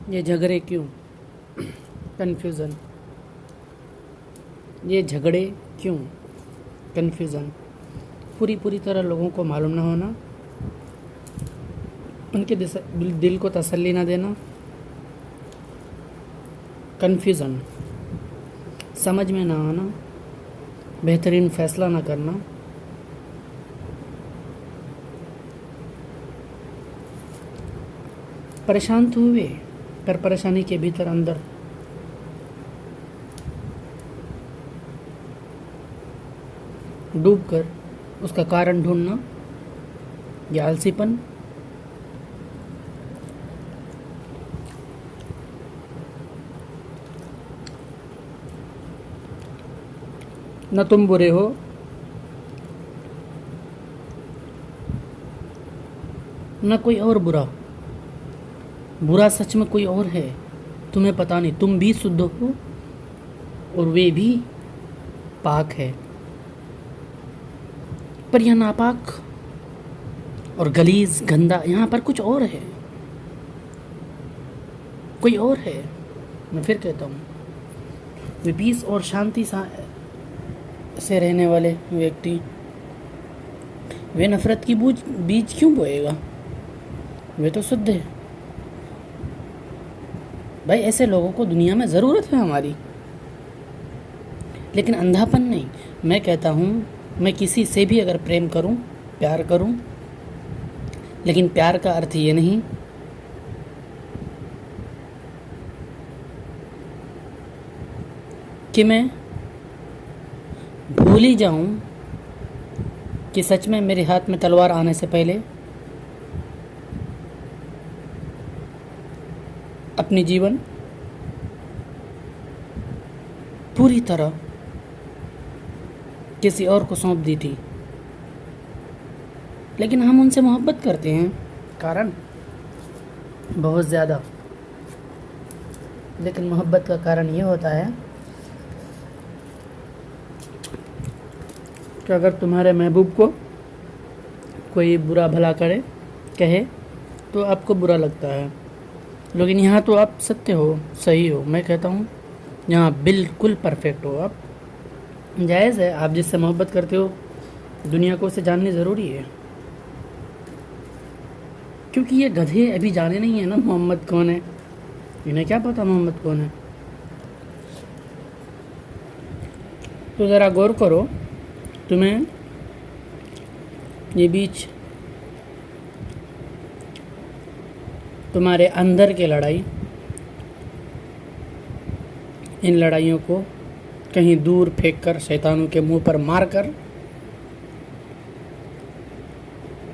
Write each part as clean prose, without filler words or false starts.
ये झगड़े क्यों? कन्फ्यूज़न। ये झगड़े क्यों? कन्फ्यूज़न। पूरी पूरी तरह लोगों को मालूम ना होना, उनके दिल को तसल्ली ना देना, कन्फ्यूज़न। समझ में ना आना, बेहतरीन फ़ैसला ना करना, परेशान तो हुए पर परेशानी के भीतर अंदर डूबकर उसका कारण ढूंढना, या आलसीपन। न तुम बुरे हो, न कोई और बुरा। बुरा सच में कोई और है, तुम्हें पता नहीं। तुम भी शुद्ध हो और वे भी पाक है, पर यह नापाक और गलीज गंदा यहाँ पर कुछ और है, कोई और है। मैं फिर कहता हूँ, वे पीस और शांति से रहने वाले व्यक्ति वे नफरत की बीज क्यों बोएगा? वे तो शुद्ध है। भाई ऐसे लोगों को दुनिया में ज़रूरत है हमारी, लेकिन अंधापन नहीं। मैं कहता हूँ, मैं किसी से भी अगर प्रेम करूँ, प्यार करूँ, लेकिन प्यार का अर्थ ये नहीं कि मैं भूल ही जाऊँ कि सच में मेरे हाथ में तलवार आने से पहले अपनी जीवन पूरी तरह किसी और को सौंप दी थी। लेकिन हम उनसे मोहब्बत करते हैं, कारण बहुत ज़्यादा। लेकिन मोहब्बत का कारण ये होता है कि अगर तुम्हारे महबूब को कोई बुरा भला कहे तो आपको बुरा लगता है। लेकिन यहाँ तो आप सत्य हो, सही हो। मैं कहता हूँ यहाँ बिल्कुल परफेक्ट हो आप। जायज़ है, आप जिससे मोहब्बत करते हो दुनिया को उसे जाननी ज़रूरी है, क्योंकि ये गधे अभी जाने नहीं है ना मोहम्मद कौन है। इन्हें क्या पता मोहम्मद कौन है? तो ज़रा गौर करो, तुम्हें ये बीच तुम्हारे अंदर की लड़ाई, इन लड़ाइयों को कहीं दूर फेंककर, शैतानों के मुंह पर मारकर,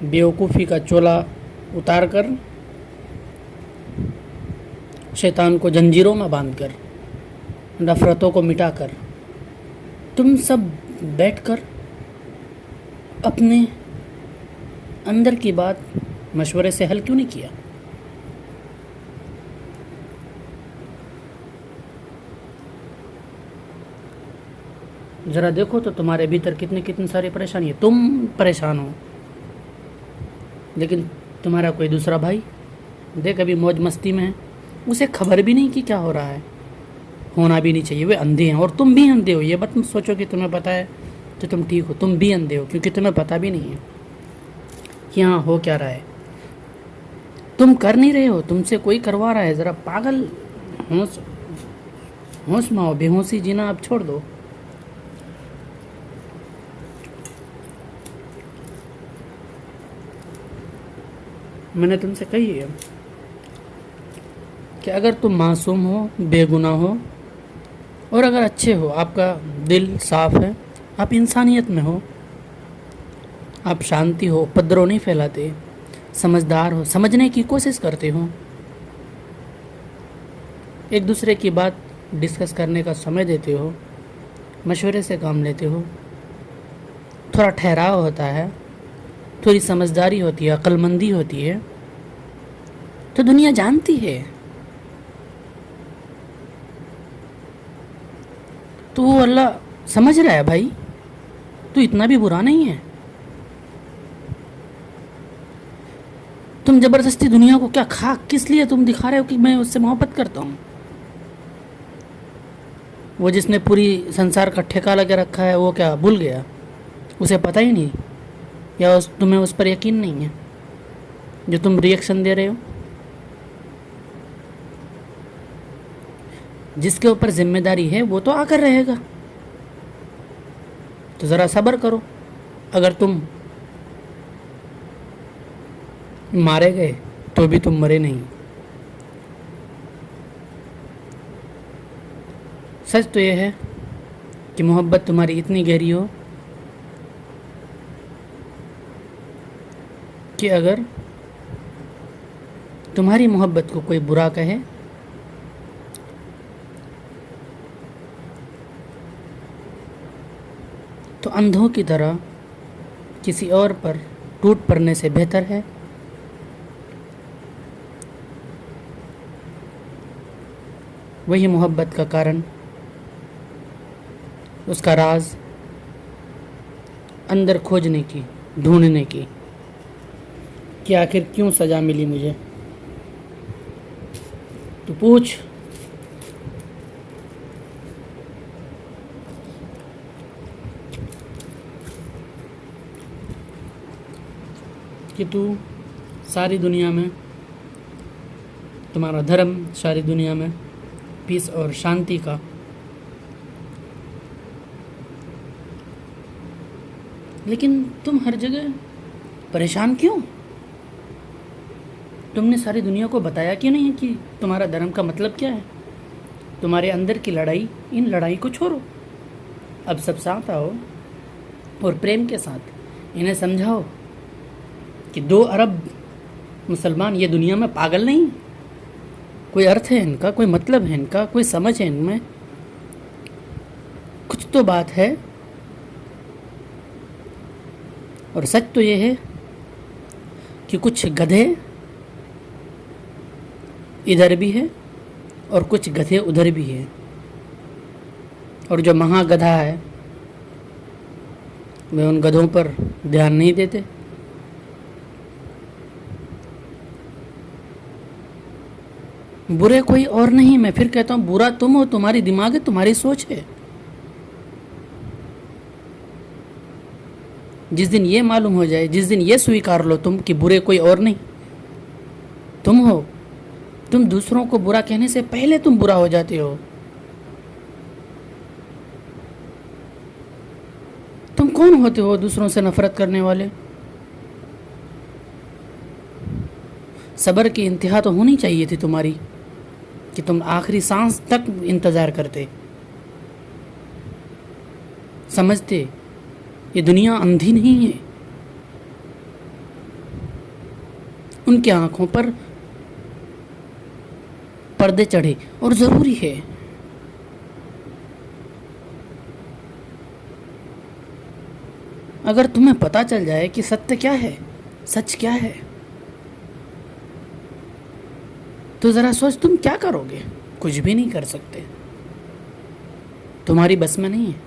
बेवकूफ़ी का चोला उतारकर, शैतान को जंजीरों में बांधकर, नफरतों को मिटाकर, तुम सब बैठकर अपने अंदर की बात मशवरे से हल क्यों नहीं किया? ज़रा देखो तो तुम्हारे भीतर कितनी सारी परेशानी है। तुम परेशान हो, लेकिन तुम्हारा कोई दूसरा भाई देख अभी मौज मस्ती में है, उसे खबर भी नहीं कि क्या हो रहा है। होना भी नहीं चाहिए, वे अंधे हैं और तुम भी अंधे हो। ये मत सोचो कि तुम्हें पता है तो तुम ठीक हो, तुम भी अंधे हो, क्योंकि तुम्हें पता भी नहीं है कि यहाँ हो क्या रहा है। तुम कर नहीं रहे हो, तुमसे कोई करवा रहा है। ज़रा पागल होश में आओ, बेहोशी जीना अब छोड़ दो। मैंने तुमसे कही है कि अगर तुम मासूम हो, बेगुनाह हो और अगर अच्छे हो, आपका दिल साफ है, आप इंसानियत में हो, आप शांति हो, उपद्रव नहीं फैलाते, समझदार हो, समझने की कोशिश करते हो, एक दूसरे की बात डिस्कस करने का समय देते हो, मशवरे से काम लेते हो, थोड़ा ठहराव होता है, थोड़ी समझदारी होती है, अक्लमंदी होती है, तो दुनिया जानती है। तो वो अल्लाह समझ रहा है भाई, तू इतना भी बुरा नहीं है। तुम तुम ज़बरदस्ती दुनिया को क्या खाक किस लिए तुम दिखा रहे हो कि मैं उससे मोहब्बत करता हूँ? वो जिसने पूरी संसार का ठेका लगा रखा है वो क्या भूल गया? उसे पता ही नहीं, या तुम्हें उस पर यकीन नहीं है जो तुम रिएक्शन दे रहे हो? जिसके ऊपर जिम्मेदारी है वो तो आकर रहेगा, तो ज़रा सब्र करो। अगर तुम मारे गए तो भी तुम मरे नहीं। सच तो यह है कि मोहब्बत तुम्हारी इतनी गहरी हो कि अगर तुम्हारी मोहब्बत को कोई बुरा कहे तो अंधों की तरह किसी और पर टूट पड़ने से बेहतर है वही मोहब्बत का कारण, उसका राज अंदर खोजने की, ढूंढने की कि आखिर क्यों सज़ा मिली मुझे। तो पूछ कि तू सारी दुनिया में, तुम्हारा धर्म सारी दुनिया में पीस और शांति का, लेकिन तुम हर जगह परेशान क्यों? तुमने सारी दुनिया को बताया क्यों नहीं कि तुम्हारा धर्म का मतलब क्या है? तुम्हारे अंदर की लड़ाई, इन लड़ाई को छोड़ो। अब सब साथ आओ और प्रेम के साथ इन्हें समझाओ कि 2 अरब मुसलमान ये दुनिया में पागल नहीं। कोई अर्थ है इनका, कोई मतलब है इनका, कोई समझ है इनमें, कुछ तो बात है। और सच तो ये है कि कुछ गधे इधर भी है और कुछ गधे उधर भी है, और जो महागधा है वे उन गधों पर ध्यान नहीं देते। बुरे कोई और नहीं, मैं फिर कहता हूँ बुरा तुम हो, तुम्हारी दिमाग है, तुम्हारी सोच है। जिस दिन ये मालूम हो जाए, जिस दिन ये स्वीकार लो तुम कि बुरे कोई और नहीं तुम हो, तुम दूसरों को बुरा कहने से पहले तुम बुरा हो जाते हो। तुम कौन होते हो दूसरों से नफरत करने वाले? सब्र की इंतहा तो होनी चाहिए थी तुम्हारी कि तुम आखिरी सांस तक इंतज़ार करते, समझते ये दुनिया अंधी नहीं है। उनकी आंखों पर पर्दे चढ़े और ज़रूरी है। अगर तुम्हें पता चल जाए कि सत्य क्या है, सच क्या है, तो ज़रा सोच तुम क्या करोगे? कुछ भी नहीं कर सकते, तुम्हारी बस में नहीं है,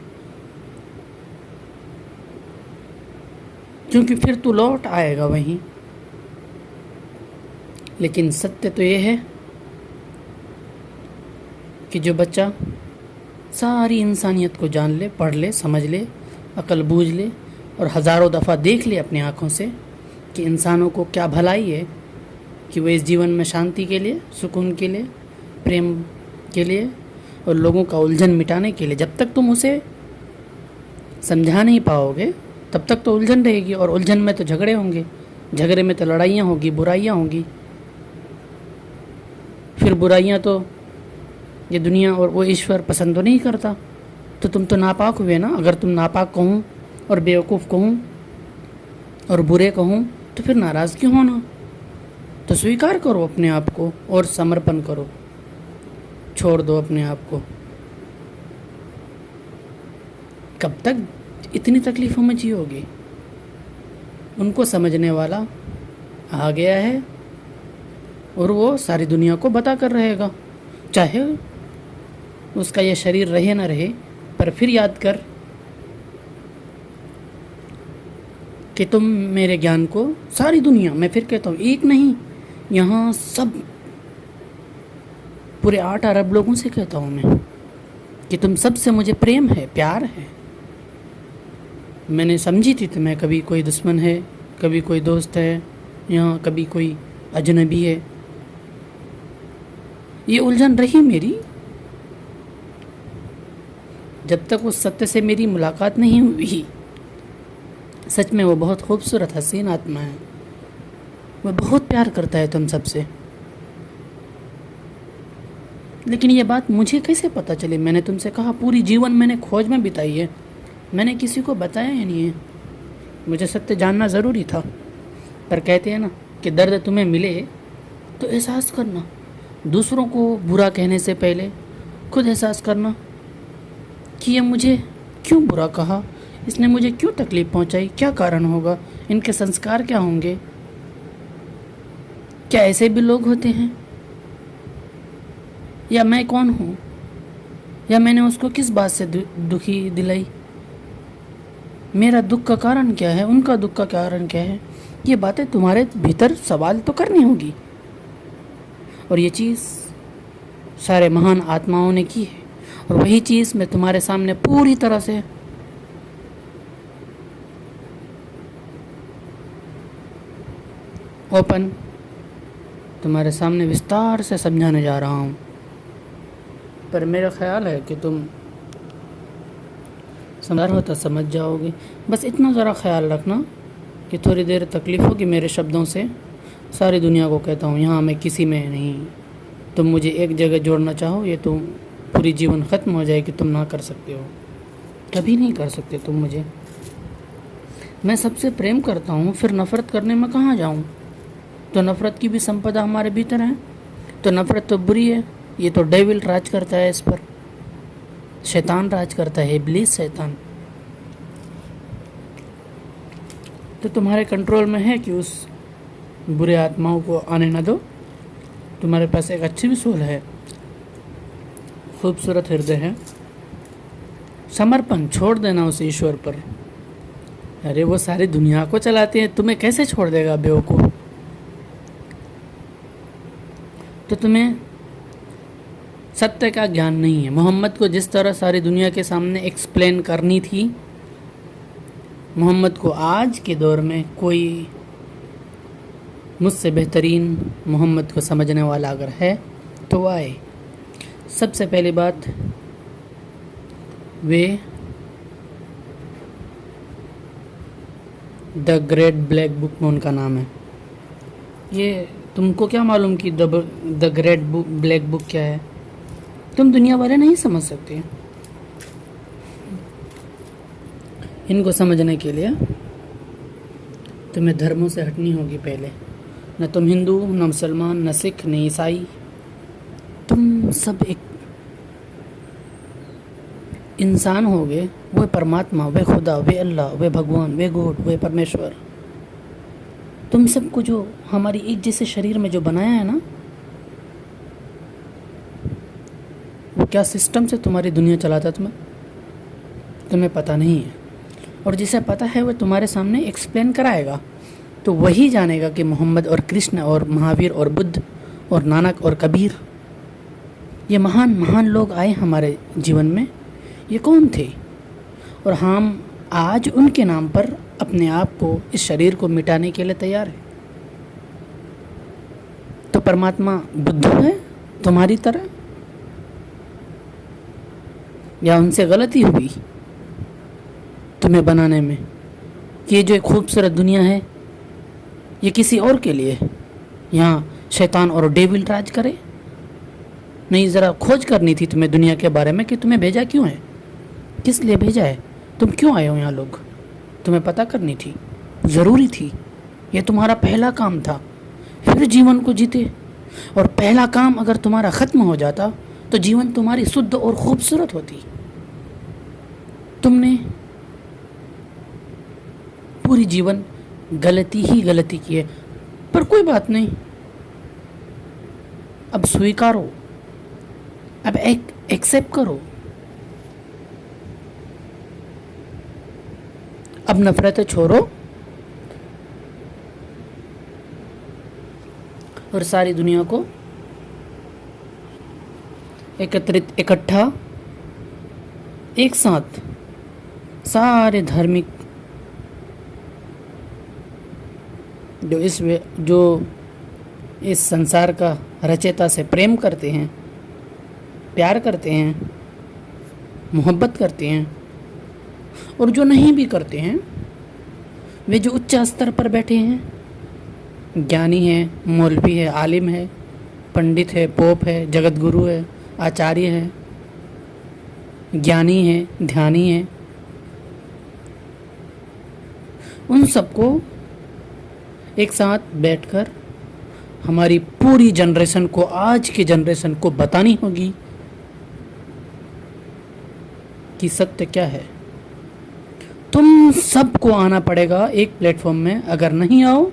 क्योंकि फिर तू लौट आएगा वहीं। लेकिन सत्य तो ये है कि जो बच्चा सारी इंसानियत को जान ले, पढ़ ले, समझ ले, अकल बूझ ले और हज़ारों दफ़ा देख ले अपनी आँखों से कि इंसानों को क्या भलाई है, कि वो इस जीवन में शांति के लिए, सुकून के लिए, प्रेम के लिए और लोगों का उलझन मिटाने के लिए, जब तक तुम उसे समझा नहीं पाओगे तब तक तो उलझन रहेगी। और उलझन में तो झगड़े होंगे, झगड़े में तो लड़ाइयाँ होंगी, बुराइयाँ होंगी। फिर बुराइयाँ तो ये दुनिया और वो ईश्वर पसंद तो नहीं करता। तो तुम तो नापाक हुए ना। अगर तुम नापाक कहूँ और बेवकूफ़ कहूँ और बुरे कहूँ तो फिर नाराज़ क्यों होना? तो स्वीकार करो अपने आप को और समर्पण करो, छोड़ दो अपने आप को। कब तक इतनी तकलीफ़ों में जियोगे? उनको समझने वाला आ गया है और वो सारी दुनिया को बता कर रहेगा, चाहे उसका ये शरीर रहे ना रहे। पर फिर याद कर कि तुम मेरे ज्ञान को, सारी दुनिया, मैं फिर कहता हूँ एक नहीं, यहाँ सब पूरे 8 अरब लोगों से कहता हूँ मैं कि तुम सबसे मुझे प्रेम है, प्यार है। मैंने समझी थी तुम्हें कभी कोई दुश्मन है, कभी कोई दोस्त है, यहाँ कभी कोई अजनबी है। ये उलझन रही मेरी जब तक उस सत्य से मेरी मुलाकात नहीं हुई। सच में वो बहुत खूबसूरत हसीन आत्मा है, वह बहुत प्यार करता है तुम सबसे। लेकिन ये बात मुझे कैसे पता चली? मैंने तुमसे कहा पूरी जीवन मैंने खोज में बिताई है, मैंने किसी को बताया ही नहीं है। मुझे सत्य जानना ज़रूरी था, पर कहते हैं ना कि दर्द तुम्हें मिले तो एहसास करना, दूसरों को बुरा कहने से पहले खुद एहसास करना कि ये मुझे क्यों बुरा कहा, इसने मुझे क्यों तकलीफ़ पहुंचाई, क्या कारण होगा, इनके संस्कार क्या होंगे, क्या ऐसे भी लोग होते हैं, या मैं कौन हूँ, या मैंने उसको किस बात से दुखी दिलाई, मेरा दुख का कारण क्या है, उनका दुख का कारण क्या है। ये बातें तुम्हारे भीतर सवाल तो करनी होगी, और ये चीज़ सारे महान आत्माओं ने की है, और वही चीज़ मैं तुम्हारे सामने पूरी तरह से ओपन तुम्हारे सामने विस्तार से समझाने जा रहा हूँ। पर मेरा ख्याल है कि तुम समझ होता समझ जाओगे। बस इतना ज़रा ख्याल रखना कि थोड़ी देर तकलीफ़ होगी मेरे शब्दों से। सारी दुनिया को कहता हूँ, यहाँ मैं किसी में नहीं। तुम मुझे एक जगह जोड़ना चाहो, ये तो पूरी जीवन ख़त्म हो जाए कि तुम ना कर सकते हो, कभी नहीं कर सकते तुम मुझे। मैं सबसे प्रेम करता हूँ, फिर नफ़रत करने में कहाँ जाऊँ? तो नफ़रत की भी संपदा हमारे भीतर है, तो नफ़रत तो बुरी है। ये तो डेविल राज करता है इस पर, शैतान राज करता है, इब्लीस शैतान। तो तुम्हारे कंट्रोल में है कि उस बुरे आत्माओं को आने न दो। तुम्हारे पास एक अच्छी भी सोल है, खूबसूरत हृदय है, समर्पण छोड़ देना उस ईश्वर पर। अरे वो सारी दुनिया को चलाते हैं, तुम्हें कैसे छोड़ देगा बेवकूफ़? तो तुम्हें सत्य का ज्ञान नहीं है। मोहम्मद को जिस तरह सारी दुनिया के सामने एक्सप्लेन करनी थी, मोहम्मद को आज के दौर में कोई मुझसे बेहतरीन मोहम्मद को समझने वाला अगर है तो आए। सबसे पहली बात, way the great black book में उनका नाम है। ये तुमको क्या मालूम कि the great book black book क्या है? तुम दुनिया वाले नहीं समझ सकते। इनको समझने के लिए तुम्हें धर्मों से हटनी होगी पहले। न तुम हिंदू, न मुसलमान, न सिख, न ईसाई, तुम सब एक इंसान होगे। वे परमात्मा, वे खुदा, वे अल्लाह, वे भगवान, वे गॉड, वे परमेश्वर, तुम सबको जो हमारी एक जैसे शरीर में जो बनाया है ना, वो क्या सिस्टम से तुम्हारी दुनिया चलाता तुम्हें पता नहीं है। और जिसे पता है वह तुम्हारे सामने एक्सप्लेन कराएगा, तो वही जानेगा कि मोहम्मद और कृष्ण और महावीर और बुद्ध और नानक और कबीर, ये महान महान लोग आए हमारे जीवन में, ये कौन थे, और हम आज उनके नाम पर अपने आप को, इस शरीर को मिटाने के लिए तैयार है। तो परमात्मा बुद्ध है तुम्हारी तरह, या उनसे गलती हुई तुम्हें बनाने में कि ये जो एक खूबसूरत दुनिया है ये किसी और के लिए, यहाँ शैतान और डेविल राज करे? नहीं, ज़रा खोज करनी थी तुम्हें दुनिया के बारे में कि तुम्हें भेजा क्यों है, किस लिए भेजा है, तुम क्यों आए हो यहाँ लोग, तुम्हें पता करनी थी, ज़रूरी थी। ये तुम्हारा पहला काम था, फिर जीवन को जीते। और पहला काम अगर तुम्हारा ख़त्म हो जाता तो जीवन तुम्हारी शुद्ध और खूबसूरत होती। तुमने पूरी जीवन गलती ही गलती की है, पर कोई बात नहीं, अब स्वीकारो, अब एक्सेप्ट करो, अब नफरतें छोड़ो और सारी दुनिया को एकत्रित, इकट्ठा, एक साथ सारे धार्मिक जो इस संसार का रचयिता से प्रेम करते हैं, प्यार करते हैं, मोहब्बत करते हैं, और जो नहीं भी करते हैं, वे जो उच्च स्तर पर बैठे हैं, ज्ञानी है, मौलवी है, आलिम है, पंडित है, पोप है, जगत गुरु है, आचार्य है, ज्ञानी है, ध्यानी है, उन सबको एक साथ बैठकर हमारी पूरी जनरेशन को, आज की जनरेशन को बतानी होगी कि सत्य क्या है। तुम सबको आना पड़ेगा एक प्लेटफॉर्म में। अगर नहीं आओ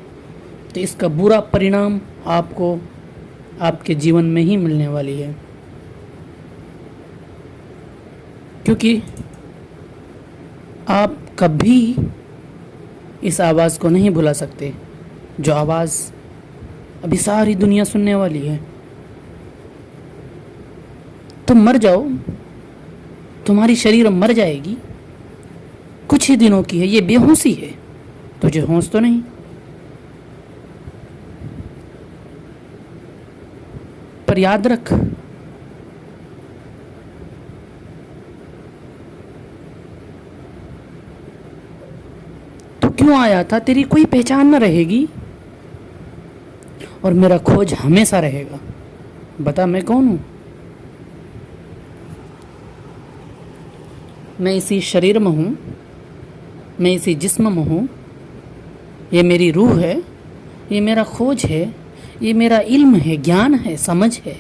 तो इसका बुरा परिणाम आपको आपके जीवन में ही मिलने वाली है, क्योंकि आप कभी इस आवाज़ को नहीं भुला सकते, जो आवाज़ अभी सारी दुनिया सुनने वाली है। तुम मर जाओ, तुम्हारी शरीर मर जाएगी, कुछ ही दिनों की है, ये बेहोशी है, तुझे होश तो नहीं। पर याद रख, तू क्यों आया था, तेरी कोई पहचान न रहेगी, और मेरा खोज हमेशा रहेगा। बता मैं कौन हूं? मैं इसी शरीर में हूं, मैं इसी जिस्म में हूं, ये मेरी रूह है, ये मेरा खोज है, ये मेरा इल्म है, ज्ञान है, समझ है,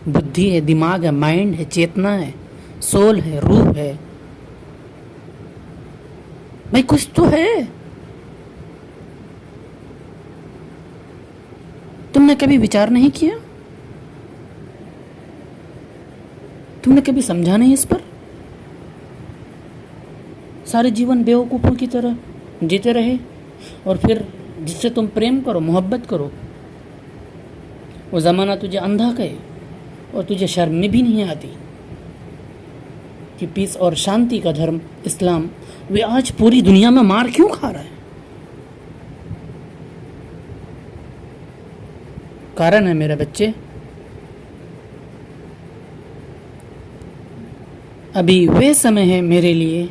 बुद्धि है, दिमाग है, माइंड है, चेतना है, सोल है, रूह है। भाई कुछ तो है। तुमने कभी विचार नहीं किया? तुमने कभी समझा नहीं इस पर? सारे जीवन बेवकूफ़ों की तरह जीते रहे, और फिर जिससे तुम प्रेम करो, मोहब्बत करो, वो ज़माना तुझे अंधा कहे और तुझे शर्म भी नहीं आती कि पीस और शांति का धर्म इस्लाम वे आज पूरी दुनिया में मार क्यों खा रहा है? कारण है मेरे बच्चे, अभी वे समय है मेरे लिए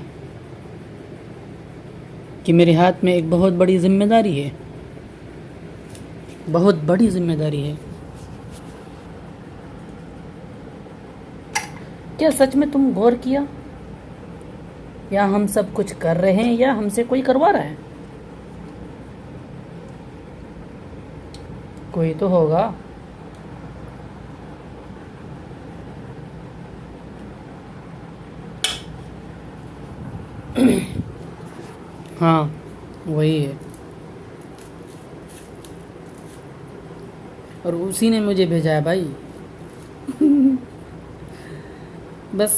कि मेरे हाथ में एक बहुत बड़ी जिम्मेदारी है, बहुत बड़ी जिम्मेदारी है। क्या सच में तुम गौर किया, या हम सब कुछ कर रहे हैं या हमसे कोई करवा रहा है? कोई तो होगा। हाँ, वही है, और उसी ने मुझे भेजा है भाई। बस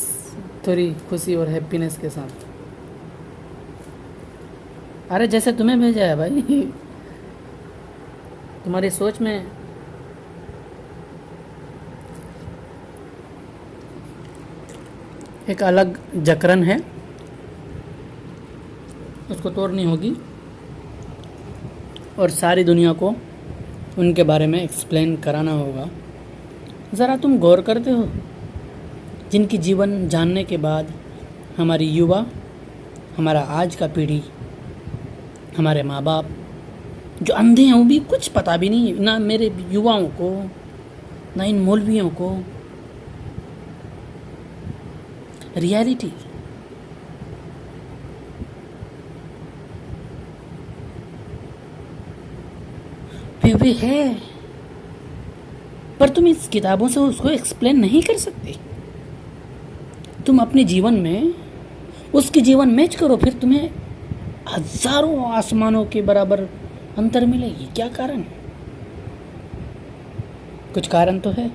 थोड़ी खुशी और हैप्पीनेस के साथ। अरे जैसे तुम्हें भेजा है भाई, तुम्हारी सोच में एक अलग जकरन है, उसको तोड़नी होगी और सारी दुनिया को उनके बारे में एक्सप्लेन कराना होगा। ज़रा तुम गौर करते हो, जिनकी जीवन जानने के बाद हमारी युवा, हमारा आज का पीढ़ी, हमारे माँ बाप जो अंधे हैं, वो भी कुछ पता भी नहीं, ना मेरे युवाओं को, ना इन मौलवियों को रियलिटी। वे है, पर तुम इस किताबों से उसको एक्सप्लेन नहीं कर सकते। तुम अपने जीवन में उसकी जीवन मैच करो, फिर तुम्हें हजारों आसमानों के बराबर अंतर मिलेगी। क्या कारण? कुछ कारण तो है।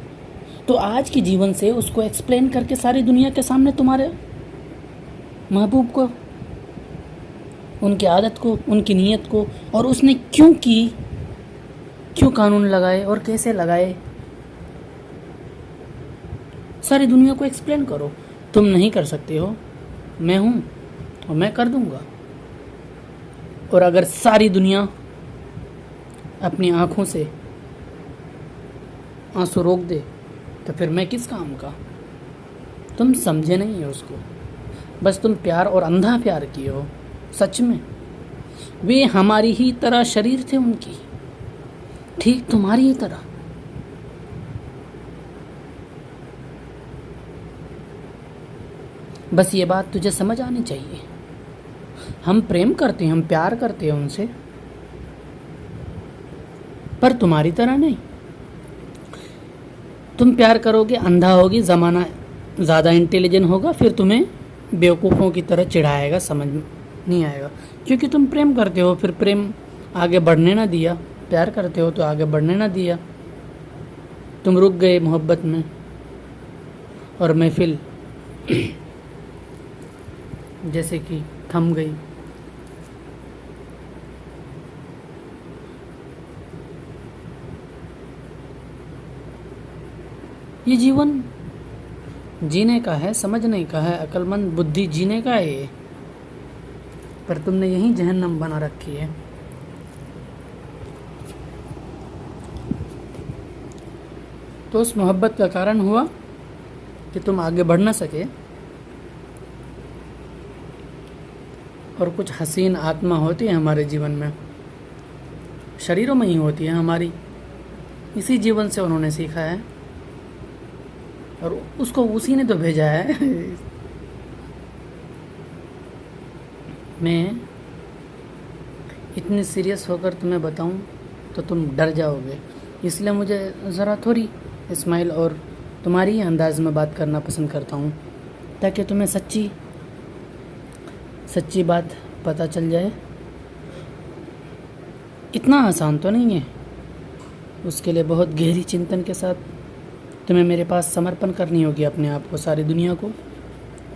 तो आज के जीवन से उसको एक्सप्लेन करके सारी दुनिया के सामने तुम्हारे महबूब को, उनकी आदत को, उनकी नीयत को, और उसने क्यों की, क्यों कानून लगाए और कैसे लगाए, सारी दुनिया को एक्सप्लेन करो। तुम नहीं कर सकते हो, मैं हूं और मैं कर दूंगा। और अगर सारी दुनिया अपनी आंखों से आंसू रोक दे तो फिर मैं किस काम का। तुम समझे नहीं है उसको, बस तुम प्यार और अंधा प्यार किए हो। सच में वे हमारी ही तरह शरीर थे उनकी, ठीक तुम्हारी ही तरह। बस ये बात तुझे समझ आनी चाहिए। हम प्रेम करते हैं, हम प्यार करते हैं उनसे, पर तुम्हारी तरह नहीं। तुम प्यार करोगे, अंधा होगी, ज़माना ज़्यादा इंटेलिजेंट होगा, फिर तुम्हें बेवकूफ़ों की तरह चिढ़ाएगा, समझ नहीं आएगा। क्योंकि तुम प्रेम करते हो, फिर प्रेम आगे बढ़ने ना दिया। प्यार करते हो तो आगे बढ़ने ना दिया। तुम रुक गए मोहब्बत में और महफिल जैसे कि थम गई। ये जीवन जीने का है, समझने का है, अक्लमंद बुद्धि जीने का है ये, पर तुमने यही जहन्नम बना रखी है। तो उस मोहब्बत का कारण हुआ कि तुम आगे बढ़ ना सके। और कुछ हसीन आत्मा होती है हमारे जीवन में, शरीरों में ही होती है हमारी, इसी जीवन से उन्होंने सीखा है और उसको उसी ने तो भेजा है। मैं इतनी सीरियस होकर तुम्हें बताऊं तो तुम डर जाओगे, इसलिए मुझे ज़रा थोड़ी स्माइल और तुम्हारी ही अंदाज में बात करना पसंद करता हूं, ताकि तुम्हें सच्ची बात पता चल जाए। इतना आसान तो नहीं है, उसके लिए बहुत गहरी चिंतन के साथ तुम्हें मेरे पास समर्पण करनी होगी अपने आप को, सारी दुनिया को,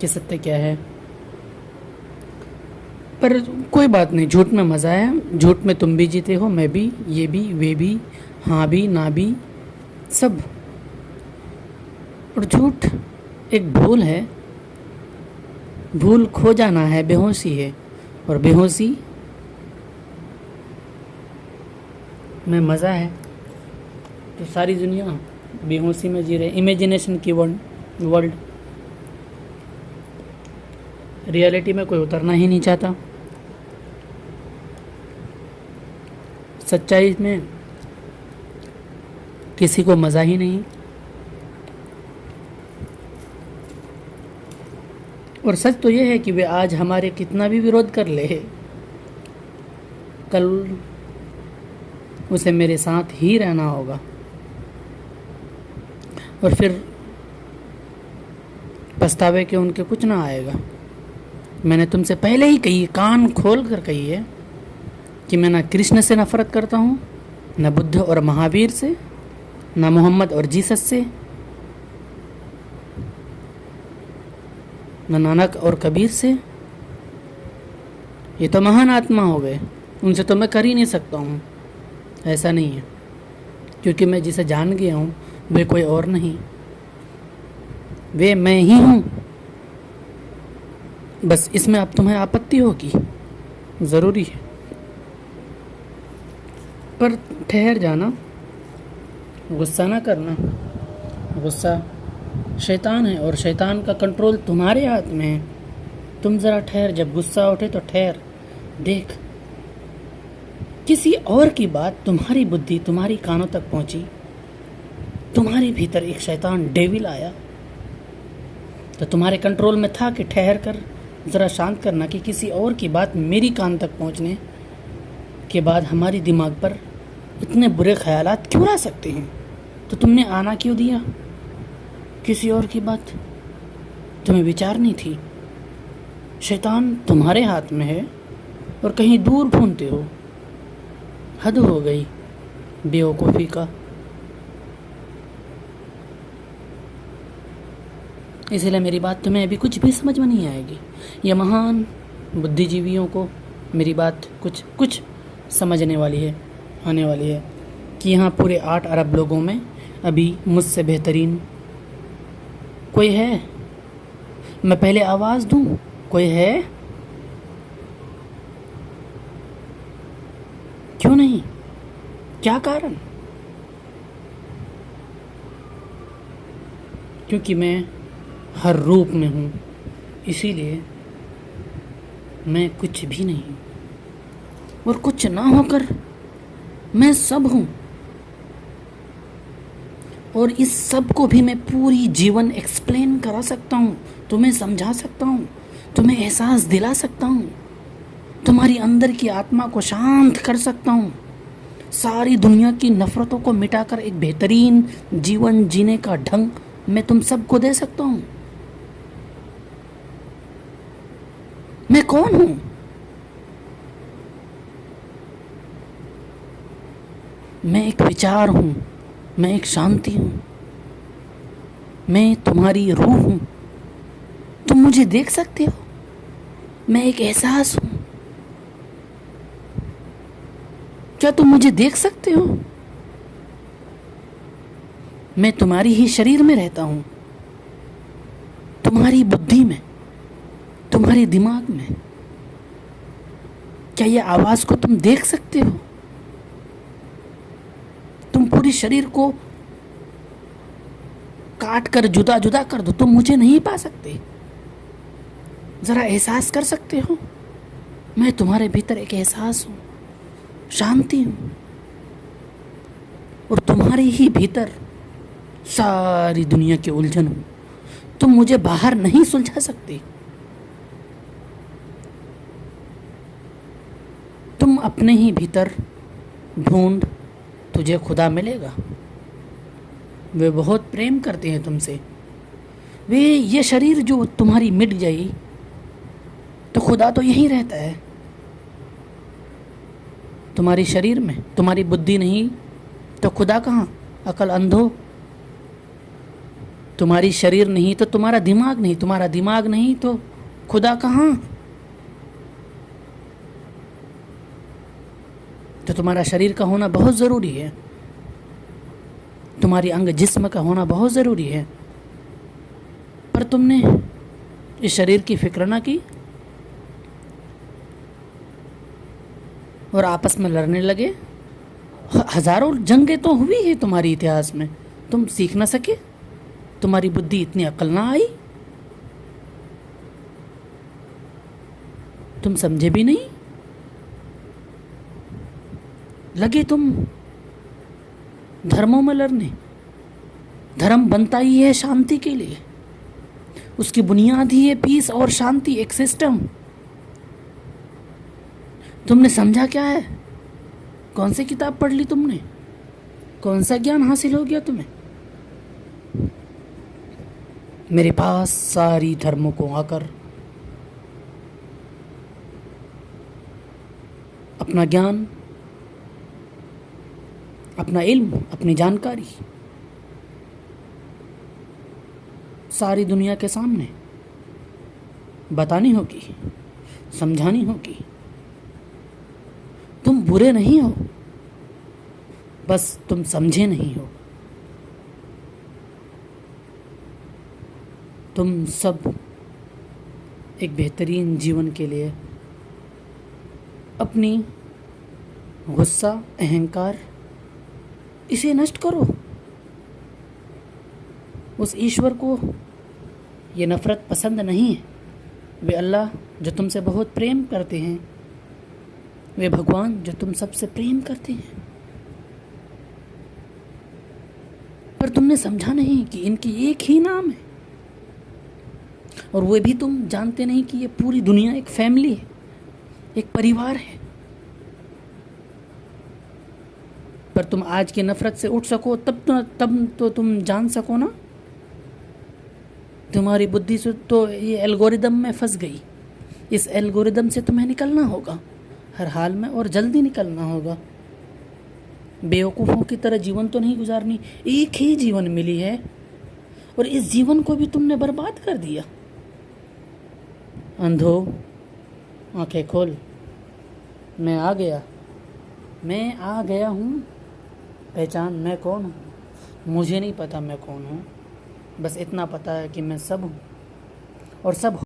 कि सत्य क्या है। पर कोई बात नहीं, झूठ में मज़ा है, झूठ में तुम भी जीते हो, मैं भी, ये भी, वे भी, हाँ भी, ना भी, सब। और झूठ एक भूल है, भूल खो जाना है, बेहोशी है, और बेहोशी में मज़ा है। तो सारी दुनिया बेहोशी में जी रहे, इमेजिनेशन की वर्ल्ड, रियलिटी में कोई उतरना ही नहीं चाहता। सच्चाई में किसी को मज़ा ही नहीं। और सच तो यह है कि वे आज हमारे कितना भी विरोध कर ले, कल उसे मेरे साथ ही रहना होगा। और फिर पछतावे के उनके कुछ ना आएगा। मैंने तुमसे पहले ही कही, कान खोल कर कही है कि मैं ना कृष्ण से नफरत करता हूँ, न बुद्ध और महावीर से, न मोहम्मद और जीसस से, न नानक और कबीर से। ये तो महान आत्मा हो गए, उनसे तो मैं कर ही नहीं सकता हूँ। ऐसा नहीं है, क्योंकि मैं जिसे जान गया हूँ वे कोई और नहीं, वे मैं ही हूँ। बस इसमें अब तुम्हें आपत्ति होगी, ज़रूरी है, पर ठहर जाना, गुस्सा ना करना। गुस्सा शैतान है और शैतान का कंट्रोल तुम्हारे हाथ में है। तुम ज़रा ठहर, जब गुस्सा उठे तो ठहर, देख किसी और की बात तुम्हारी बुद्धि, तुम्हारी कानों तक पहुंची, तुम्हारे भीतर एक शैतान डेविल आया, तो तुम्हारे कंट्रोल में था कि ठहर कर ज़रा शांत करना, कि किसी और की बात मेरी कान तक पहुंचने के बाद हमारी दिमाग पर इतने बुरे ख्यालात क्यों आ सकते हैं। तो तुमने आना क्यों दिया किसी और की बात, तुम्हें विचार नहीं थी। शैतान तुम्हारे हाथ में है और कहीं दूर ढूंढते हो। हद हो गई बेवकूफ़ी का। इसलिए मेरी बात तुम्हें अभी कुछ भी समझ में नहीं आएगी। ये महान बुद्धिजीवियों को मेरी बात कुछ समझने वाली है, आने वाली है। कि यहाँ पूरे 8 अरब लोगों में अभी मुझसे बेहतरीन कोई है? मैं पहले आवाज़ दूँ, कोई है? क्यों नहीं? क्या कारण? क्योंकि मैं हर रूप में हूँ, इसीलिए मैं कुछ भी नहीं हूँ, और कुछ ना होकर मैं सब हूँ। और इस सब को भी मैं पूरी जीवन एक्सप्लेन करा सकता हूँ, तुम्हें समझा सकता हूँ, तुम्हें एहसास दिला सकता हूँ, तुम्हारी अंदर की आत्मा को शांत कर सकता हूँ, सारी दुनिया की नफ़रतों को मिटाकर एक बेहतरीन जीवन जीने का ढंग मैं तुम सबको दे सकता हूँ। मैं कौन हूँ? मैं एक विचार हूँ, मैं एक शांति हूँ, मैं तुम्हारी रूह हूँ। तुम मुझे देख सकते हो, मैं एक एहसास हूँ। क्या तुम मुझे देख सकते हो? मैं तुम्हारी ही शरीर में रहता हूँ, तुम्हारी बुद्धि में, तुम्हारे दिमाग में। क्या ये आवाज़ को तुम देख सकते हो? तुम पूरी शरीर को काट कर जुदा जुदा कर दो, तुम मुझे नहीं पा सकते। ज़रा एहसास कर सकते हो, मैं तुम्हारे भीतर एक एहसास हूँ, शांति हूँ, और तुम्हारे ही भीतर सारी दुनिया की उलझन हूँ। तुम मुझे बाहर नहीं सुलझा सकते। तुम अपने ही भीतर ढूंढ, तुझे खुदा मिलेगा। वे बहुत प्रेम करते हैं तुमसे। वे ये शरीर जो तुम्हारी मिट जाई तो खुदा तो यहीं रहता है, तुम्हारी शरीर में। तुम्हारी बुद्धि नहीं तो खुदा कहाँ? अकल अंधो। तुम्हारी शरीर नहीं तो तुम्हारा दिमाग नहीं, तुम्हारा दिमाग नहीं तो खुदा कहाँ? तो तुम्हारा शरीर का होना बहुत ज़रूरी है, तुम्हारी अंग जिस्म का होना बहुत ज़रूरी है। पर तुमने इस शरीर की फिक्र ना की और आपस में लड़ने लगे। हज़ारों जंगें तो हुई है तुम्हारी इतिहास में, तुम सीख ना सके, तुम्हारी बुद्धि इतनी अकल ना आई, तुम समझे भी नहीं। लगे तुम धर्मों में लड़ने। धर्म बनता ही है शांति के लिए, उसकी बुनियाद ही है पीस और शांति, एक सिस्टम। तुमने समझा क्या है? कौन सी किताब पढ़ ली तुमने? कौन सा ज्ञान हासिल हो गया तुम्हें? मेरे पास सारी धर्मों को आकर अपना ज्ञान, अपना इल्म, अपनी जानकारी सारी दुनिया के सामने बतानी होगी, समझानी होगी। तुम बुरे नहीं हो, बस तुम समझे नहीं हो। तुम सब एक बेहतरीन जीवन के लिए अपनी गुस्सा, अहंकार, इसे नष्ट करो। उस ईश्वर को ये नफ़रत पसंद नहीं है। वे अल्लाह जो तुमसे बहुत प्रेम करते हैं, वे भगवान जो तुम सबसे प्रेम करते हैं, पर तुमने समझा नहीं कि इनकी एक ही नाम है। और वो भी तुम जानते नहीं कि ये पूरी दुनिया एक फैमिली है, एक परिवार है। पर तुम आज की नफ़रत से उठ सको तब तो तुम जान सको ना। तुम्हारी बुद्धि से तो ये एल्गोरिदम में फंस गई। इस एल्गोरिदम से तुम्हें निकलना होगा हर हाल में, और जल्दी निकलना होगा। बेवकूफ़ों की तरह जीवन तो नहीं गुजारनी। एक ही जीवन मिली है और इस जीवन को भी तुमने बर्बाद कर दिया। अंधो, आंखें खोल, मैं आ गया हूँ। पहचान मैं कौन हूँ? मुझे नहीं पता मैं कौन हूँ, बस इतना पता है कि मैं सब हूँ और सब